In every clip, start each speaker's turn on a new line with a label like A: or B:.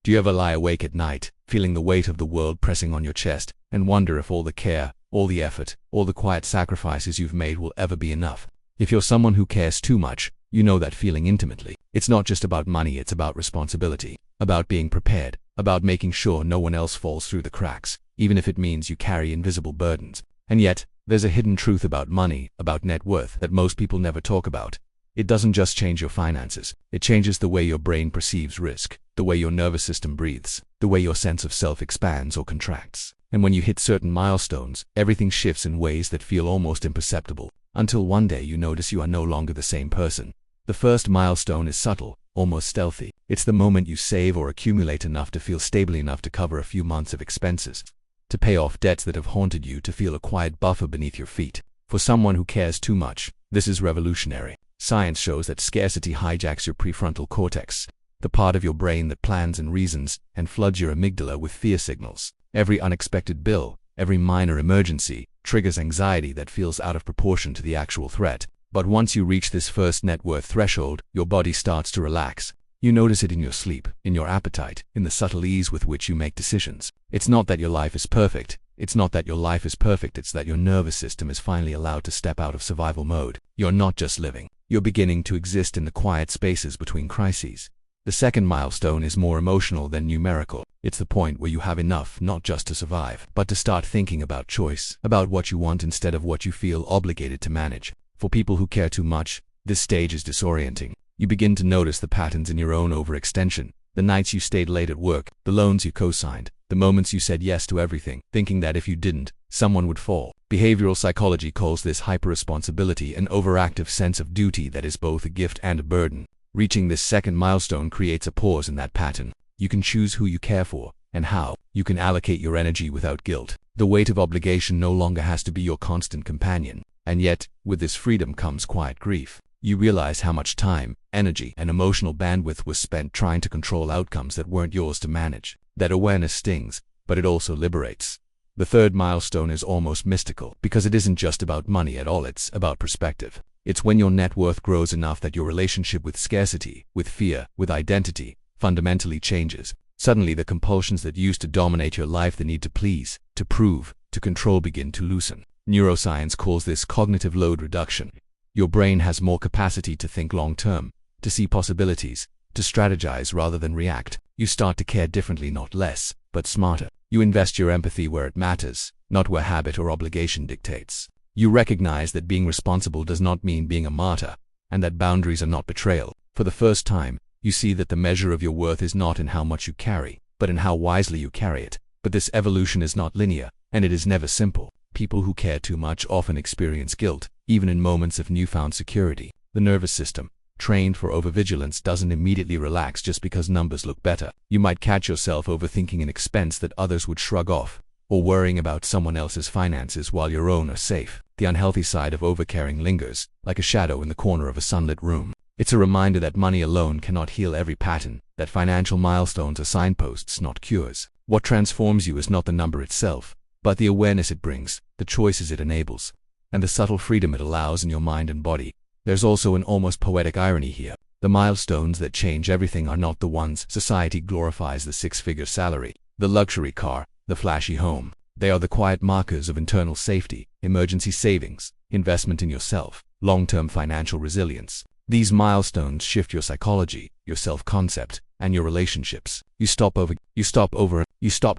A: Do you ever lie awake at night, feeling the weight of the world pressing on your chest, and wonder if all the care, all the effort, all the quiet sacrifices you've made will ever be enough? If you're someone who cares too much, you know that feeling intimately. It's not just about money, it's about responsibility, about being prepared, about making sure no one else falls through the cracks, even if it means you carry invisible burdens. And yet, there's a hidden truth about money, about net worth, that most people never talk about. It doesn't just change your finances, it changes the way your brain perceives risk, the way your nervous system breathes, the way your sense of self expands or contracts. And when you hit certain milestones, everything shifts in ways that feel almost imperceptible, until one day you notice you are no longer the same person. The first milestone is subtle, almost stealthy. It's the moment you save or accumulate enough to feel stable enough to cover a few months of expenses, to pay off debts that have haunted you, to feel a quiet buffer beneath your feet. For someone who cares too much, this is revolutionary. Science shows that scarcity hijacks your prefrontal cortex, the part of your brain that plans and reasons, and floods your amygdala with fear signals. Every unexpected bill, every minor emergency, triggers anxiety that feels out of proportion to the actual threat. But once you reach this first net worth threshold, your body starts to relax. You notice it in your sleep, in your appetite, in the subtle ease with which you make decisions. It's not that your life is perfect. It's that your nervous system is finally allowed to step out of survival mode. You're not just living. You're beginning to exist in the quiet spaces between crises. The second milestone is more emotional than numerical. It's the point where you have enough not just to survive, but to start thinking about choice, about what you want instead of what you feel obligated to manage. For people who care too much, this stage is disorienting. You begin to notice the patterns in your own overextension, the nights you stayed late at work, the loans you co-signed, the moments you said yes to everything, thinking that if you didn't, someone would fall. Behavioral psychology calls this hyper-responsibility, an overactive sense of duty that is both a gift and a burden. Reaching this second milestone creates a pause in that pattern. You can choose who you care for, and how. You can allocate your energy without guilt. The weight of obligation no longer has to be your constant companion. And yet, with this freedom comes quiet grief. You realize how much time, energy, and emotional bandwidth was spent trying to control outcomes that weren't yours to manage. That awareness stings, but it also liberates. The third milestone is almost mystical, because it isn't just about money at all, it's about perspective. It's when your net worth grows enough that your relationship with scarcity, with fear, with identity, fundamentally changes. Suddenly the compulsions that used to dominate your life, the need to please, to prove, to control, begin to loosen. Neuroscience calls this cognitive load reduction. Your brain has more capacity to think long-term, to see possibilities, to strategize rather than react. You start to care differently, not less, but smarter. You invest your empathy where it matters, not where habit or obligation dictates. You recognize that being responsible does not mean being a martyr, and that boundaries are not betrayal. For the first time, you see that the measure of your worth is not in how much you carry, but in how wisely you carry it. But this evolution is not linear, and it is never simple. People who care too much often experience guilt, even in moments of newfound security. The nervous system, trained for overvigilance, doesn't immediately relax just because numbers look better. You might catch yourself overthinking an expense that others would shrug off, or worrying about someone else's finances while your own are safe. The unhealthy side of overcaring lingers, like a shadow in the corner of a sunlit room. It's a reminder that money alone cannot heal every pattern, that financial milestones are signposts, not cures. What transforms you is not the number itself, but the awareness it brings, the choices it enables, and the subtle freedom it allows in your mind and body. There's also an almost poetic irony here. The milestones that change everything are not the ones society glorifies: the six-figure salary, the luxury car, the flashy home. They are the quiet markers of internal safety, emergency savings, investment in yourself, long-term financial resilience. These milestones shift your psychology, your self-concept, and your relationships. You stop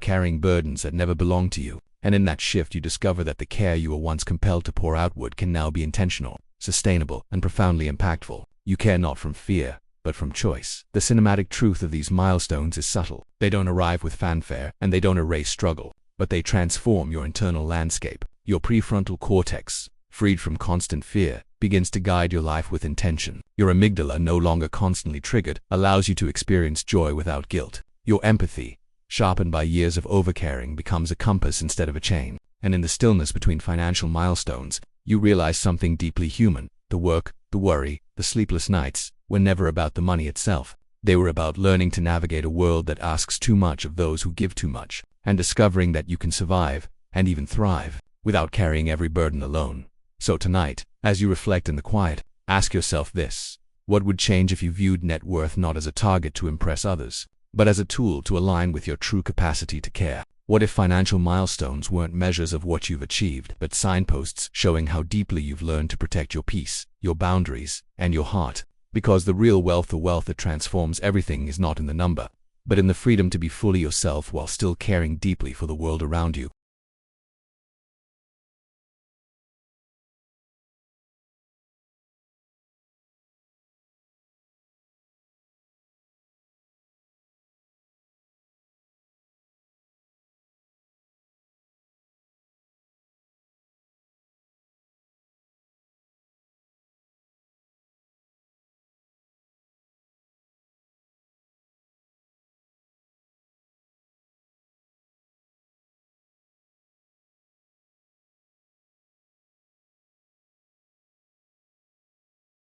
A: carrying burdens that never belonged to you. And in that shift you discover that the care you were once compelled to pour outward can now be intentional, sustainable, and profoundly impactful. You care not from fear, but from choice. The cinematic truth of these milestones is subtle. They don't arrive with fanfare, and they don't erase struggle, but they transform your internal landscape. Your prefrontal cortex, freed from constant fear, begins to guide your life with intention. Your amygdala, no longer constantly triggered, allows you to experience joy without guilt. Your empathy, sharpened by years of overcaring, becomes a compass instead of a chain. And in the stillness between financial milestones, you realize something deeply human. The work, the worry, the sleepless nights were never about the money itself. They were about learning to navigate a world that asks too much of those who give too much, and discovering that you can survive, and even thrive, without carrying every burden alone. So tonight, as you reflect in the quiet, ask yourself this: what would change if you viewed net worth not as a target to impress others, but as a tool to align with your true capacity to care. What if financial milestones weren't measures of what you've achieved, but signposts showing how deeply you've learned to protect your peace, your boundaries, and your heart? Because the real wealth, the wealth that transforms everything, is not in the number, but in the freedom to be fully yourself while still caring deeply for the world around you.